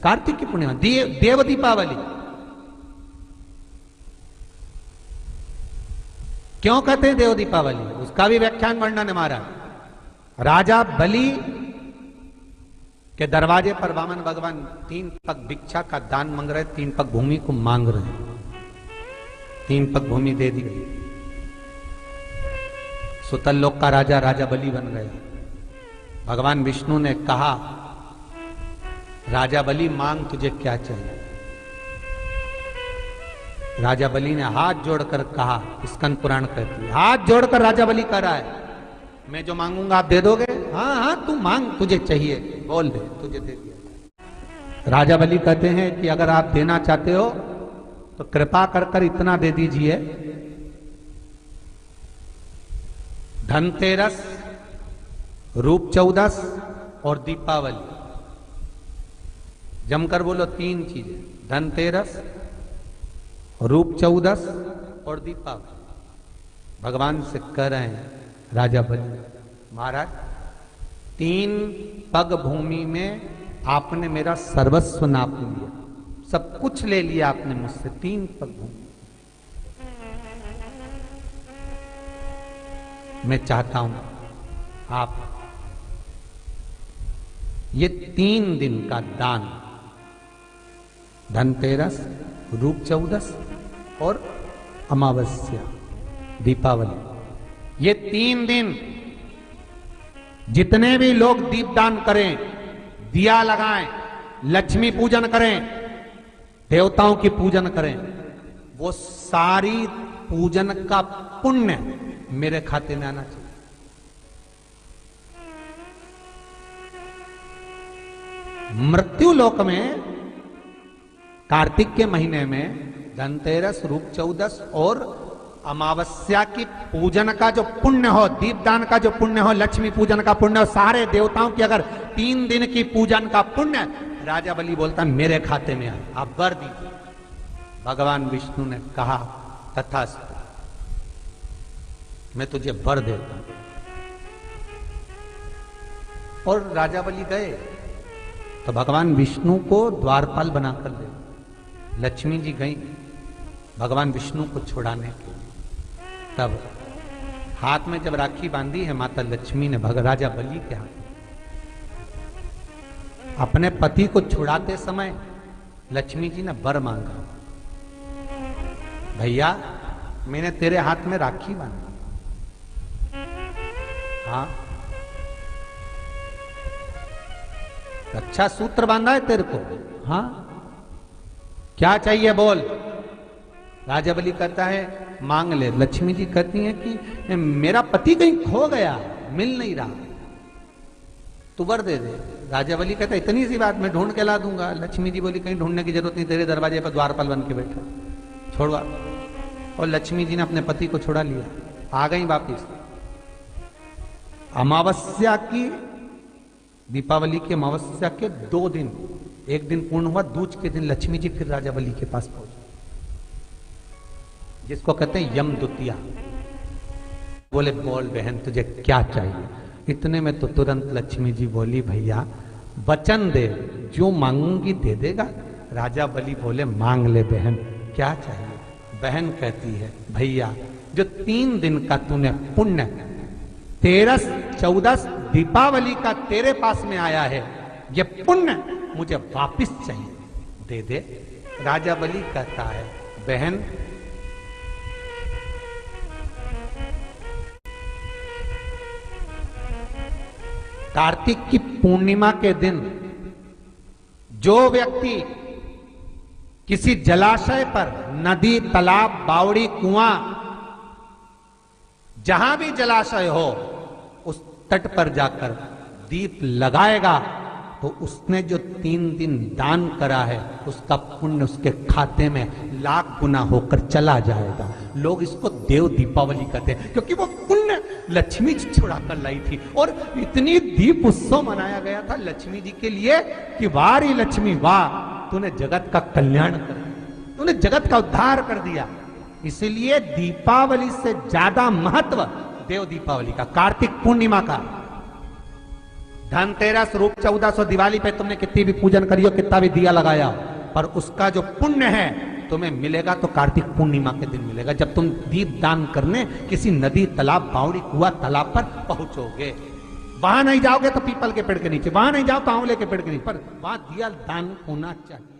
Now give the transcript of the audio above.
कार्तिक की पूर्णिमा, देव दीपावली। क्यों कहते हैं देव दीपावली, उसका भी व्याख्यान वर्णन है महाराज। राजा बलि के दरवाजे पर वामन भगवान 3 पग भिक्षा का दान मांग रहे, 3 पग भूमि को मांग रहे, 3 पग भूमि दे दी गई। सुतल लोक का राजा राजा बलि बन गया। भगवान विष्णु ने कहा, राजा बलि मांग तुझे क्या चाहिए। राजा बलि ने हाथ जोड़कर कहा, स्कंद पुराण कहती है, हाथ जोड़कर राजा बलि कह रहा है, मैं जो मांगूंगा आप दे दोगे। हाँ हाँ तू मांग, तुझे चाहिए बोल दे, तुझे दे दिया। राजा बलि कहते हैं कि अगर आप देना चाहते हो तो कृपा कर कर इतना दे दीजिए, धनतेरस, रूप चौदस और दीपावली। जमकर बोलो 3 चीजें, धनतेरस, रूप चौदस और दीपावली। भगवान से कह रहे हैं राजा बलि, महाराज 3 पग भूमि में आपने मेरा सर्वस्व नाप लिया, सब कुछ ले लिया आपने मुझसे, 3 पग भूमि। मैं चाहता हूं आप ये 3 दिन का दान, धनतेरस, रूप चौदस और अमावस्या, दीपावली, ये 3 दिन जितने भी लोग दीपदान करें, दिया लगाएं, लक्ष्मी पूजन करें, देवताओं की पूजन करें, वो सारी पूजन का पुण्य मेरे खाते में आना चाहिए। मृत्यु लोक में कार्तिक के महीने में धनतेरस, रूप चौदस और अमावस्या की पूजन का जो पुण्य हो, दीपदान का जो पुण्य हो, लक्ष्मी पूजन का पुण्य हो, सारे देवताओं की अगर 3 दिन की पूजन का पुण्य, राजा बलि बोलता मेरे खाते में आए, आप वर दीजिए। भगवान विष्णु ने कहा तथास्तु, मैं तुझे वर देता हूं। और राजा बलि गए तो भगवान विष्णु को द्वारपाल बनाकर ले, लक्ष्मी जी गई भगवान विष्णु को छुड़ाने के लिए। तब हाथ में जब राखी बांधी है माता लक्ष्मी ने राजा बलि के हाथ, अपने पति को छुड़ाते समय लक्ष्मी जी ने वर मांगा, भैया मैंने तेरे हाथ में राखी बांधी, हाँ रक्षा सूत्र बांधा है तेरे को, हाँ क्या चाहिए बोल। राजा बलि कहता है मांग ले। लक्ष्मी जी कहती हैं कि मेरा पति कहीं खो गया, मिल नहीं रहा, तू वर दे दे। राजा बलि कहता है इतनी सी बात, मैं ढूंढ के ला दूंगा। लक्ष्मी जी बोली कहीं ढूंढने की जरूरत नहीं, तेरे दरवाजे पर द्वारपाल बन के बैठा, छोड़वा। और लक्ष्मी जी ने अपने पति को छुड़ा लिया, आ गई वापिस। अमावस्या की, दीपावली की अमावस्या के 2 दिन, एक दिन पूर्ण हुआ, दूज के दिन लक्ष्मी जी फिर राजा बलि के पास पहुंचे, जिसको कहते हैं यम द्वितीया। बोले बोल बहन तुझे क्या चाहिए। इतने में तो तुरंत लक्ष्मी जी बोली भैया वचन दे, जो मांगूंगी दे देगा। राजा बलि बोले मांग ले बहन, क्या चाहिए। बहन कहती है भैया जो 3 दिन का तूने पुण्य, 13, 14 दीपावली का तेरे पास में आया है, ये पुण्य मुझे वापिस चाहिए, दे दे। राजा बलि कहता है बहन कार्तिक की पूर्णिमा के दिन जो व्यक्ति किसी जलाशय पर, नदी, तालाब, बावड़ी, कुआं, जहां भी जलाशय हो उस तट पर जाकर दीप लगाएगा तो उसने जो 3 दिन दान करा है उसका पुण्य उसके खाते में लाख गुना होकर चला जाएगा। लोग इसको देव दीपावली कहते हैं क्योंकि वो पुण्य लक्ष्मी जी छुड़ा कर लाई थी। और इतनी दीप उत्सव मनाया गया था लक्ष्मी जी के लिए कि वाह रे लक्ष्मी वाह, तूने जगत का कल्याण कर दिया, तूने जगत का उद्धार कर दिया। इसीलिए दीपावली से ज्यादा महत्व देव दीपावली का, कार्तिक पूर्णिमा का। धनतेरस, रूप 1400, दिवाली पे तुमने कितनी भी पूजन करी हो, कितना भी दिया लगाया, पर उसका जो पुण्य है तुम्हें मिलेगा तो कार्तिक पूर्णिमा के दिन मिलेगा, जब तुम दीप दान करने किसी नदी, तालाब, बावड़ी, कुआं, तालाब पर पहुंचोगे। वहां नहीं जाओगे तो पीपल के पेड़ के नीचे, वहां नहीं जाओ तो आंवले के पेड़ के नीचे, पर वहां दिया दान होना चाहिए।